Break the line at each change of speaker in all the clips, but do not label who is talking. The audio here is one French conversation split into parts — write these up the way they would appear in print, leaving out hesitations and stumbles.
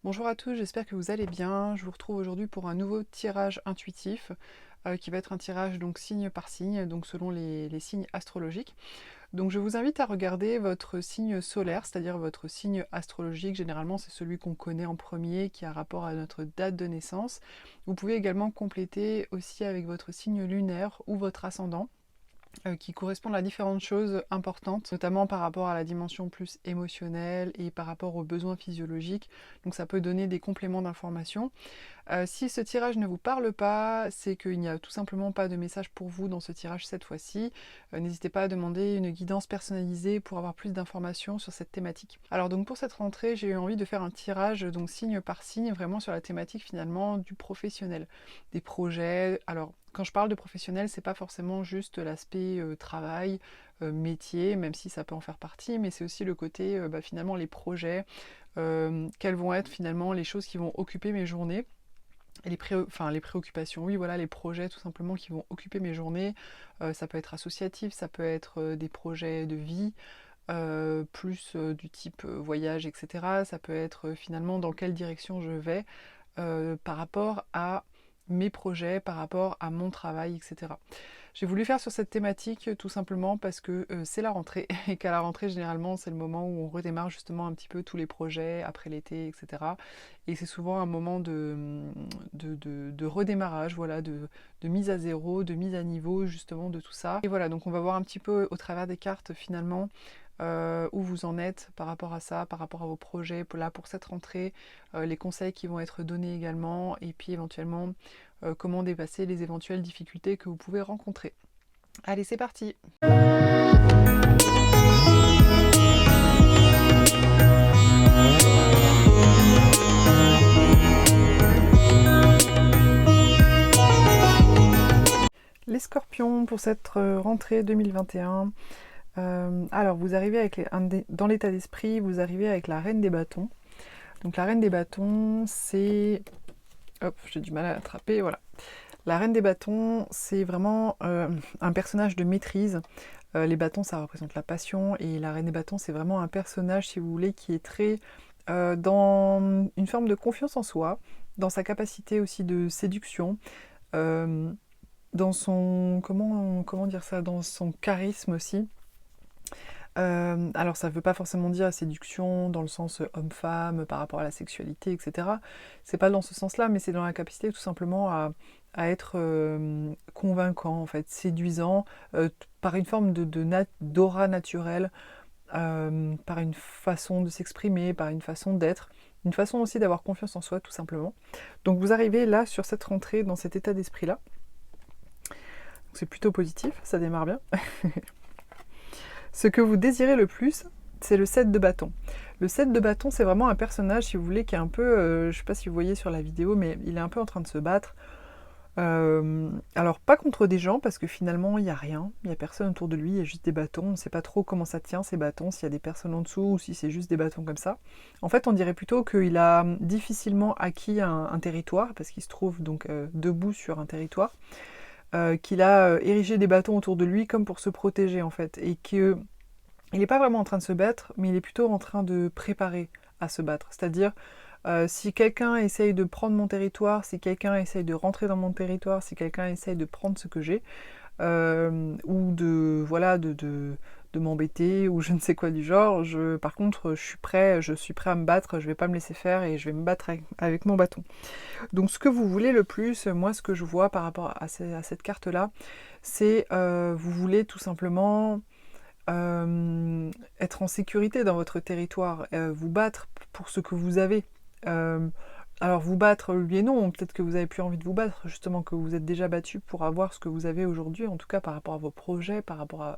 Bonjour à tous, j'espère que vous allez bien. Je vous retrouve aujourd'hui pour un nouveau tirage intuitif qui va être un tirage donc signe par signe, donc selon les signes astrologiques. Donc je vous invite à regarder votre signe solaire, c'est-à-dire votre signe astrologique. Généralement, c'est celui qu'on connaît en premier, qui a rapport à notre date de naissance. Vous pouvez également compléter aussi avec votre signe lunaire ou votre ascendant, qui correspondent à différentes choses importantes, notamment par rapport à la dimension plus émotionnelle et par rapport aux besoins physiologiques. Donc ça peut donner des compléments d'information. Si ce tirage ne vous parle pas, c'est qu'il n'y a tout simplement pas de message pour vous dans ce tirage cette fois-ci. N'hésitez pas à demander une guidance personnalisée pour avoir plus d'informations sur cette thématique. Alors donc pour cette rentrée, j'ai eu envie de faire un tirage donc signe par signe, vraiment sur la thématique finalement du professionnel, des projets. Alors quand je parle de professionnel, c'est pas forcément juste l'aspect travail, métier, même si ça peut en faire partie, mais c'est aussi le côté finalement les projets, quelles vont être finalement les choses qui vont occuper mes journées. Et les préoccupations, oui, voilà, les projets tout simplement qui vont occuper mes journées. Ça peut être associatif, ça peut être des projets de vie, plus du type voyage, etc. Ça peut être finalement dans quelle direction je vais par rapport à mes projets, par rapport à mon travail, etc. J'ai voulu faire sur cette thématique tout simplement parce que c'est la rentrée et qu'à la rentrée généralement c'est le moment où on redémarre justement un petit peu tous les projets après l'été, etc. Et c'est souvent un moment de redémarrage, voilà, de mise à zéro, de mise à niveau justement de tout ça. Et voilà, donc on va voir un petit peu au travers des cartes finalement où vous en êtes par rapport à ça, par rapport à vos projets là pour cette rentrée, les conseils qui vont être donnés également, et puis éventuellement comment dépasser les éventuelles difficultés que vous pouvez rencontrer. Allez, c'est parti! Les scorpions pour cette rentrée 2021. Alors, vous arrivez avec dans l'état d'esprit, vous arrivez avec la reine des bâtons. Donc la reine des bâtons, c'est... Hop, j'ai du mal à l'attraper, voilà. La reine des bâtons, c'est vraiment un personnage de maîtrise. Les bâtons, ça représente la passion, et la reine des bâtons, c'est vraiment un personnage, si vous voulez, qui est très dans une forme de confiance en soi, dans sa capacité aussi de séduction, dans son... comment dire ça? Dans son charisme aussi. Alors ça ne veut pas forcément dire séduction dans le sens homme-femme par rapport à la sexualité, etc. C'est pas dans ce sens-là, mais c'est dans la capacité tout simplement à être convaincant, en fait, séduisant, par une forme d'aura naturelle, par une façon de s'exprimer, par une façon d'être, une façon aussi d'avoir confiance en soi, tout simplement. Donc vous arrivez là, sur cette rentrée, dans cet état d'esprit-là. C'est plutôt positif, ça démarre bien. Ce que vous désirez le plus, c'est le 7 de bâton. Le 7 de bâton, c'est vraiment un personnage, si vous voulez, qui est un peu, je ne sais pas si vous voyez sur la vidéo, mais il est un peu en train de se battre. Alors, pas contre des gens, parce que finalement, il n'y a rien, il n'y a personne autour de lui, il y a juste des bâtons. On ne sait pas trop comment ça tient, ces bâtons, s'il y a des personnes en dessous, ou si c'est juste des bâtons comme ça. En fait, on dirait plutôt qu'il a difficilement acquis un territoire, parce qu'il se trouve donc debout sur un territoire. Qu'il a érigé des bâtons autour de lui comme pour se protéger en fait, et qu'il n'est pas vraiment en train de se battre, mais il est plutôt en train de préparer à se battre. C'est-à-dire, si quelqu'un essaye de prendre mon territoire, si quelqu'un essaye de rentrer dans mon territoire, si quelqu'un essaye de prendre ce que j'ai, ou de m'embêter, ou je ne sais quoi du genre, par contre, je suis prêt à me battre, je vais pas me laisser faire et je vais me battre avec mon bâton. Donc ce que vous voulez le plus, moi ce que je vois par rapport à cette carte-là, c'est vous voulez tout simplement être en sécurité dans votre territoire, vous battre pour ce que vous avez. Alors vous battre, oui et non, peut-être que vous n'avez plus envie de vous battre, justement que vous êtes déjà battu pour avoir ce que vous avez aujourd'hui, en tout cas par rapport à vos projets, par rapport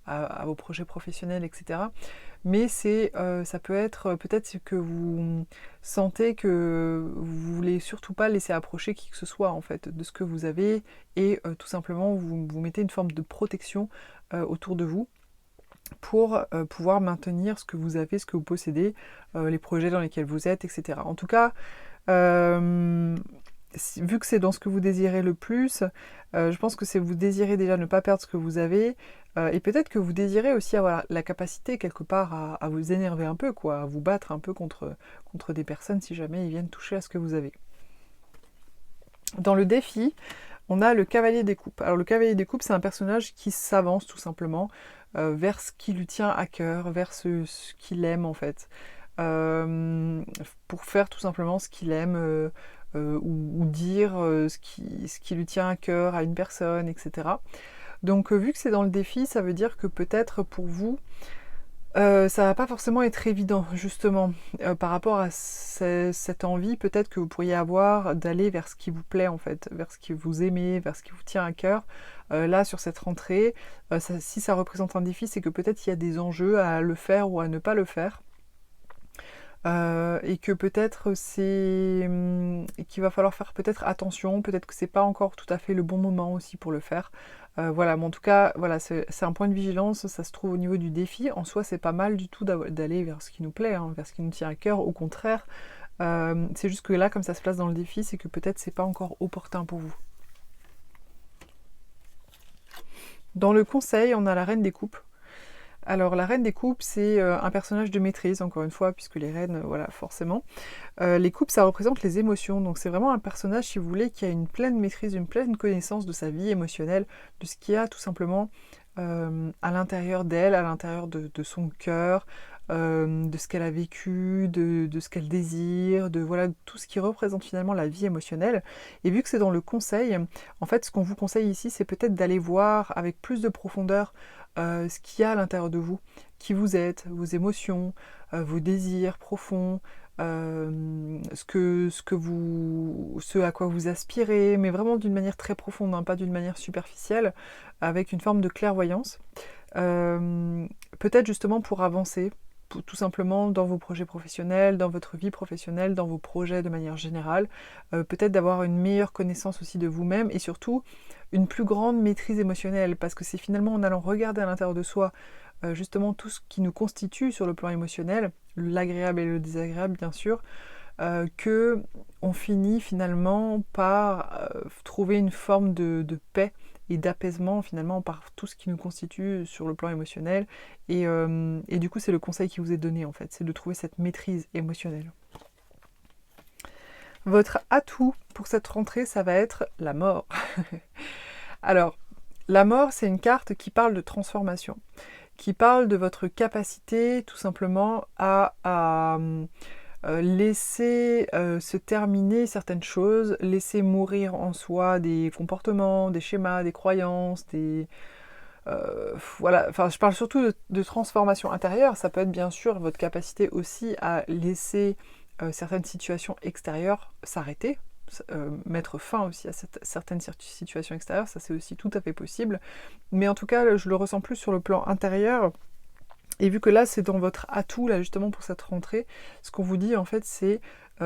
à vos projets professionnels, etc. Mais ça peut être peut-être que vous sentez que vous voulez surtout pas laisser approcher qui que ce soit en fait de ce que vous avez, et tout simplement vous mettez une forme de protection autour de vous pour pouvoir maintenir ce que vous avez, ce que vous possédez, les projets dans lesquels vous êtes, etc. En tout cas, vu que c'est dans ce que vous désirez le plus, je pense que c'est vous désirez déjà ne pas perdre ce que vous avez, et peut-être que vous désirez aussi avoir la capacité quelque part à vous énerver un peu, quoi, à vous battre un peu contre des personnes si jamais ils viennent toucher à ce que vous avez. Dans le défi, on a le cavalier des coupes. Alors le cavalier des coupes, c'est un personnage qui s'avance tout simplement vers ce qui lui tient à cœur, vers ce qu'il aime en fait. Pour faire tout simplement ce qu'il aime ou dire ce qui lui tient à cœur à une personne, etc. Donc vu que c'est dans le défi, ça veut dire que peut-être pour vous, ça va pas forcément être évident, justement, par rapport à cette envie peut-être que vous pourriez avoir d'aller vers ce qui vous plaît en fait, vers ce que vous aimez, vers ce qui vous tient à cœur. Là, sur cette rentrée, si ça représente un défi, c'est que peut-être il y a des enjeux à le faire ou à ne pas le faire. Et que peut-être qu'il va falloir faire peut-être attention, peut-être que c'est pas encore tout à fait le bon moment aussi pour le faire. Voilà, mais en tout cas, voilà, c'est un point de vigilance, ça se trouve au niveau du défi. En soi, c'est pas mal du tout d'aller vers ce qui nous plaît, hein, vers ce qui nous tient à cœur, au contraire. C'est juste que là, comme ça se place dans le défi, c'est que peut-être c'est pas encore opportun pour vous. Dans le conseil, on a la reine des coupes. Alors la reine des coupes, c'est un personnage de maîtrise, encore une fois, puisque les reines, voilà, forcément. Les coupes, ça représente les émotions, donc c'est vraiment un personnage, si vous voulez, qui a une pleine maîtrise, une pleine connaissance de sa vie émotionnelle, de ce qu'il y a tout simplement à l'intérieur d'elle, à l'intérieur de son cœur, de ce qu'elle a vécu, de ce qu'elle désire, de voilà, tout ce qui représente finalement la vie émotionnelle. Et vu que c'est dans le conseil, en fait, ce qu'on vous conseille ici, c'est peut-être d'aller voir avec plus de profondeur ce qu'il y a à l'intérieur de vous, qui vous êtes, vos émotions, vos désirs profonds, ce à quoi vous aspirez, mais vraiment d'une manière très profonde, hein, pas d'une manière superficielle, avec une forme de clairvoyance. Peut-être justement pour avancer, tout simplement dans vos projets professionnels, dans votre vie professionnelle, dans vos projets de manière générale, peut-être d'avoir une meilleure connaissance aussi de vous-même et surtout une plus grande maîtrise émotionnelle, parce que c'est finalement en allant regarder à l'intérieur de soi justement tout ce qui nous constitue sur le plan émotionnel, l'agréable et le désagréable bien sûr, que on finit finalement par trouver une forme de paix et d'apaisement finalement par tout ce qui nous constitue sur le plan émotionnel. Et du coup, c'est le conseil qui vous est donné en fait, c'est de trouver cette maîtrise émotionnelle. Votre atout pour cette rentrée, ça va être la mort. Alors, la mort, c'est une carte qui parle de transformation, qui parle de votre capacité tout simplement à laisser se terminer certaines choses, laisser mourir en soi des comportements, des schémas, des croyances, voilà, enfin je parle surtout de transformation intérieure, ça peut être bien sûr votre capacité aussi à laisser certaines situations extérieures s'arrêter, mettre fin aussi à certaines situations extérieures, ça c'est aussi tout à fait possible, mais en tout cas je le ressens plus sur le plan intérieur. Et vu que là, c'est dans votre atout, là, justement, pour cette rentrée, ce qu'on vous dit, en fait, c'est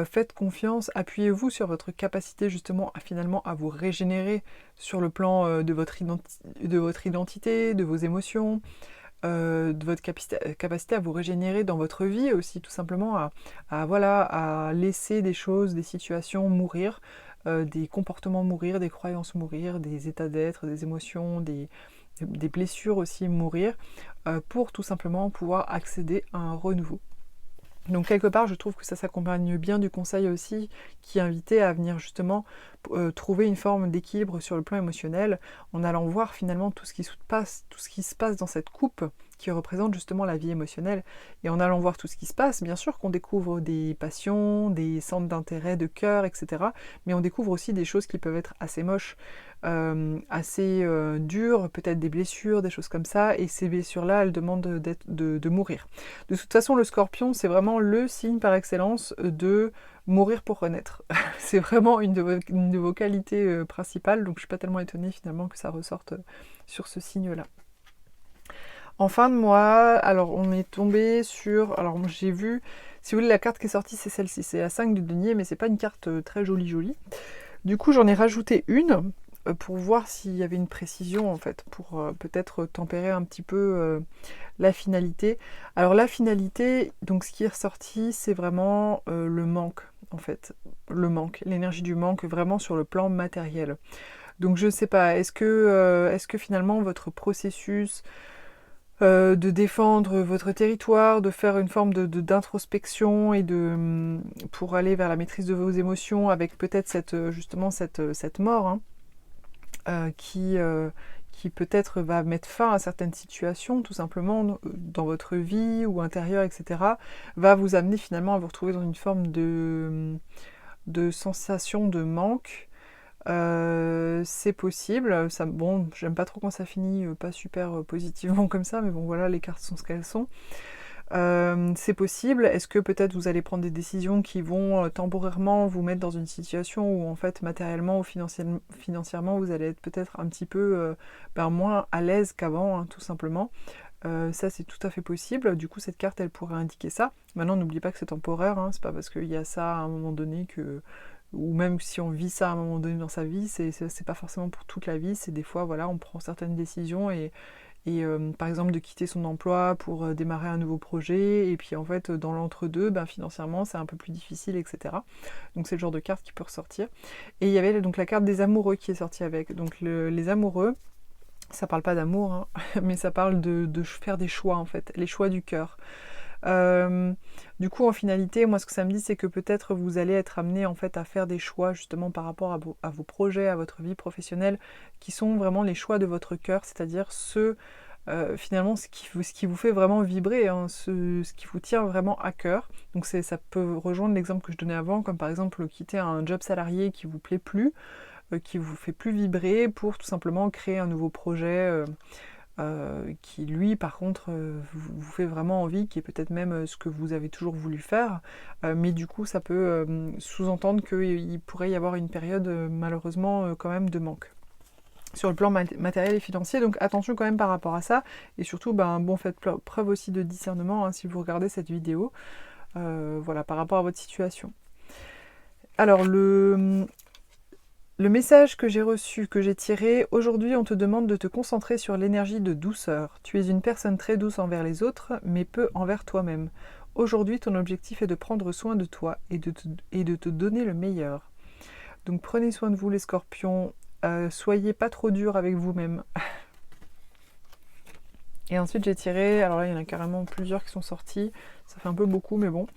faites confiance, appuyez-vous sur votre capacité, justement, finalement, à vous régénérer sur le plan de votre identité, de vos émotions, de votre capacité à vous régénérer dans votre vie aussi, tout simplement, voilà, à laisser des choses, des situations mourir, des comportements mourir, des croyances mourir, des états d'être, des émotions, des blessures aussi mourir, pour tout simplement pouvoir accéder à un renouveau. Donc quelque part, je trouve que ça s'accompagne bien du conseil aussi qui invitait à venir justement trouver une forme d'équilibre sur le plan émotionnel en allant voir finalement tout ce qui se passe dans cette coupe qui représente justement la vie émotionnelle. Et en allant voir tout ce qui se passe, bien sûr qu'on découvre des passions, des centres d'intérêt, de cœur, etc. Mais on découvre aussi des choses qui peuvent être assez moches, assez dures, peut-être des blessures, des choses comme ça. Et ces blessures-là, elles demandent de mourir. De toute façon, le scorpion, c'est vraiment le signe par excellence de mourir pour renaître. C'est vraiment une de vos qualités principales, donc je suis pas tellement étonnée finalement que ça ressorte sur ce signe-là. En fin de mois, alors on est tombé sur... Alors j'ai vu, si vous voulez, la carte qui est sortie, c'est celle-ci, c'est la 5 de denier, mais c'est pas une carte très jolie. Du coup, j'en ai rajouté une pour voir s'il y avait une précision, en fait, pour peut-être tempérer un petit peu la finalité. Alors la finalité, donc ce qui est ressorti, c'est vraiment le manque, en fait. le manque, l'énergie du manque vraiment sur le plan matériel. Donc je ne sais pas, est-ce que finalement votre processus de défendre votre territoire, de faire une forme d'introspection et pour aller vers la maîtrise de vos émotions avec peut-être justement cette mort, hein, qui peut-être va mettre fin à certaines situations, tout simplement, dans votre vie ou intérieure, etc., va vous amener finalement à vous retrouver dans une forme de sensation de manque. C'est possible. Ça, bon, j'aime pas trop quand ça finit pas super positivement comme ça, mais bon, voilà, les cartes sont ce qu'elles sont. C'est possible. Est-ce que peut-être vous allez prendre des décisions qui vont temporairement vous mettre dans une situation où en fait matériellement ou financièrement vous allez être peut-être un petit peu moins à l'aise qu'avant, hein, tout simplement. Ça c'est tout à fait possible. Du coup cette carte elle pourrait indiquer ça. Maintenant n'oubliez pas que c'est temporaire, hein. C'est pas parce qu'il y a ça à un moment donné que... ou même si on vit ça à un moment donné dans sa vie, c'est pas forcément pour toute la vie, c'est des fois voilà on prend certaines décisions et par exemple de quitter son emploi pour démarrer un nouveau projet, et puis en fait dans l'entre-deux, financièrement c'est un peu plus difficile, etc. Donc c'est le genre de carte qui peut ressortir. Et il y avait donc la carte des amoureux qui est sortie avec. Donc les amoureux, ça parle pas d'amour, hein, mais ça parle de faire des choix en fait, les choix du cœur. Du coup en finalité moi ce que ça me dit c'est que peut-être vous allez être amené en fait à faire des choix justement par rapport à vos projets, à votre vie professionnelle, qui sont vraiment les choix de votre cœur, c'est-à-dire finalement ce qui vous fait vraiment vibrer, hein, ce qui vous tient vraiment à cœur. Donc ça peut rejoindre l'exemple que je donnais avant, comme par exemple quitter un job salarié qui vous plaît plus, qui vous fait plus vibrer, pour tout simplement créer un nouveau projet qui lui par contre vous fait vraiment envie, qui est peut-être même ce que vous avez toujours voulu faire, mais du coup ça peut sous-entendre qu'il pourrait y avoir une période malheureusement quand même de manque sur le plan matériel et financier, donc attention quand même par rapport à ça, et surtout faites preuve aussi de discernement, hein, si vous regardez cette vidéo, voilà, par rapport à votre situation. Alors le message que j'ai reçu, que j'ai tiré, aujourd'hui on te demande de te concentrer sur l'énergie de douceur. Tu es une personne très douce envers les autres, mais peu envers toi-même. Aujourd'hui ton objectif est de prendre soin de toi et de te donner le meilleur. Donc prenez soin de vous les scorpions, soyez pas trop dur avec vous-même. Et ensuite j'ai tiré, alors là il y en a carrément plusieurs qui sont sortis, ça fait un peu beaucoup mais bon.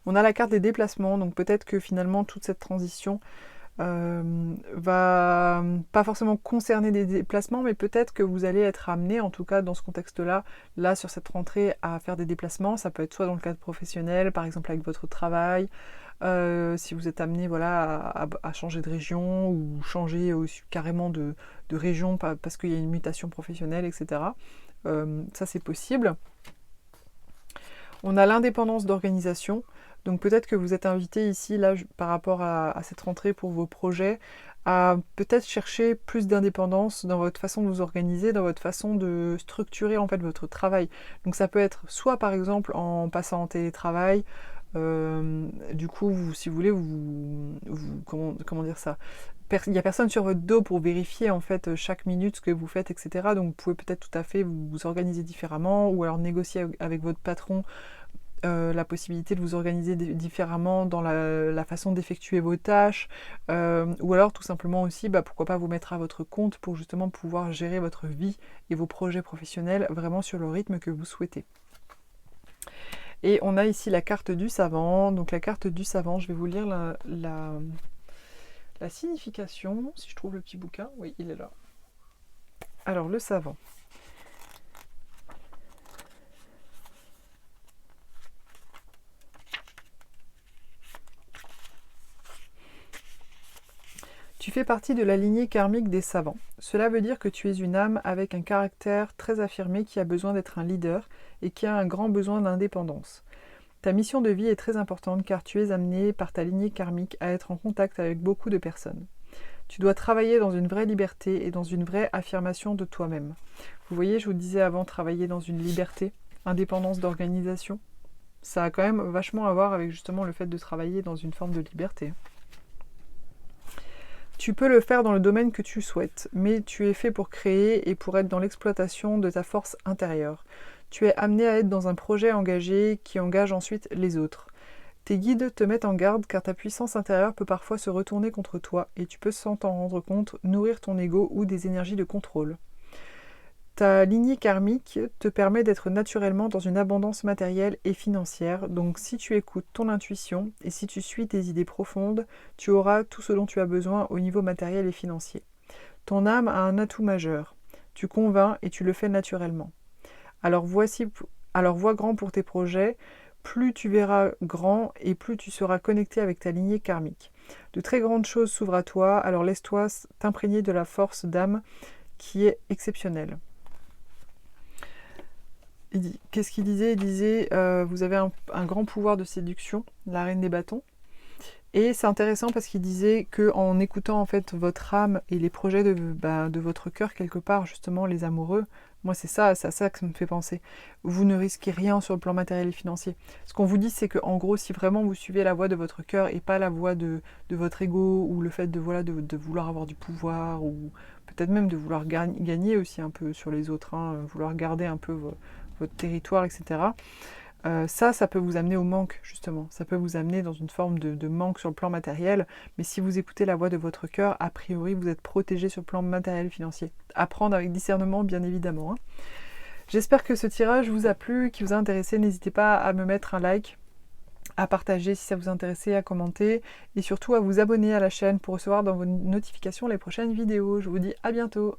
On a la carte des déplacements, donc peut-être que finalement toute cette transition va pas forcément concerner des déplacements, mais peut-être que vous allez être amené, en tout cas dans ce contexte-là, là sur cette rentrée, à faire des déplacements. Ça peut être soit dans le cadre professionnel, par exemple avec votre travail, si vous êtes amené voilà, à changer de région ou changer aussi carrément de région parce qu'il y a une mutation professionnelle, etc. Ça c'est possible. On a l'indépendance d'organisation. Donc peut-être que vous êtes invité ici, là, par rapport à cette rentrée pour vos projets, à peut-être chercher plus d'indépendance dans votre façon de vous organiser, dans votre façon de structurer en fait votre travail. Donc ça peut être soit par exemple en passant en télétravail, du coup, si vous voulez, comment dire ça, il n'y a personne sur votre dos pour vérifier en fait chaque minute ce que vous faites, etc. Donc vous pouvez peut-être tout à fait vous organiser différemment, ou alors négocier avec votre patron la possibilité de vous organiser différemment dans la façon d'effectuer vos tâches, ou alors tout simplement aussi, pourquoi pas vous mettre à votre compte pour justement pouvoir gérer votre vie et vos projets professionnels vraiment sur le rythme que vous souhaitez. Et on a ici la carte du savant. Donc la carte du savant, je vais vous lire la signification, si je trouve le petit bouquin. Oui, il est là. Alors le savant. Tu fais partie de la lignée karmique des savants. Cela veut dire que tu es une âme avec un caractère très affirmé qui a besoin d'être un leader et qui a un grand besoin d'indépendance. Ta mission de vie est très importante car tu es amené par ta lignée karmique à être en contact avec beaucoup de personnes. Tu dois travailler dans une vraie liberté et dans une vraie affirmation de toi-même. Vous voyez, je vous disais avant, travailler dans une liberté, indépendance d'organisation. Ça a quand même vachement à voir avec justement le fait de travailler dans une forme de liberté. Tu peux le faire dans le domaine que tu souhaites, mais tu es fait pour créer et pour être dans l'exploitation de ta force intérieure. Tu es amené à être dans un projet engagé qui engage ensuite les autres. Tes guides te mettent en garde car ta puissance intérieure peut parfois se retourner contre toi et tu peux sans t'en rendre compte nourrir ton ego ou des énergies de contrôle. Ta lignée karmique te permet d'être naturellement dans une abondance matérielle et financière, donc si tu écoutes ton intuition et si tu suis tes idées profondes, tu auras tout ce dont tu as besoin au niveau matériel et financier. Ton âme a un atout majeur. Tu convaincs et tu le fais naturellement. Alors vois grand pour tes projets, plus tu verras grand et plus tu seras connecté avec ta lignée karmique. De très grandes choses s'ouvrent à toi, alors laisse-toi t'imprégner de la force d'âme qui est exceptionnelle. Qu'est-ce qu'il disait? Il disait vous avez un grand pouvoir de séduction, la reine des bâtons. Et c'est intéressant parce qu'il disait qu'en écoutant en fait votre âme et les projets de votre cœur quelque part, justement les amoureux, moi c'est à ça que ça me fait penser. Vous ne risquez rien sur le plan matériel et financier. Ce qu'on vous dit, c'est qu'en gros, si vraiment vous suivez la voie de votre cœur et pas la voie de votre ego ou le fait de vouloir avoir du pouvoir ou peut-être même de vouloir gagner aussi un peu sur les autres, vouloir garder un peu votre territoire, etc. Ça peut vous amener au manque, justement. Ça peut vous amener dans une forme de manque sur le plan matériel. Mais si vous écoutez la voix de votre cœur, a priori, vous êtes protégé sur le plan matériel et financier. À prendre avec discernement, bien évidemment. J'espère que ce tirage vous a plu, qu'il vous a intéressé. N'hésitez pas à me mettre un like, à partager si ça vous intéressait, à commenter. Et surtout à vous abonner à la chaîne pour recevoir dans vos notifications les prochaines vidéos. Je vous dis à bientôt.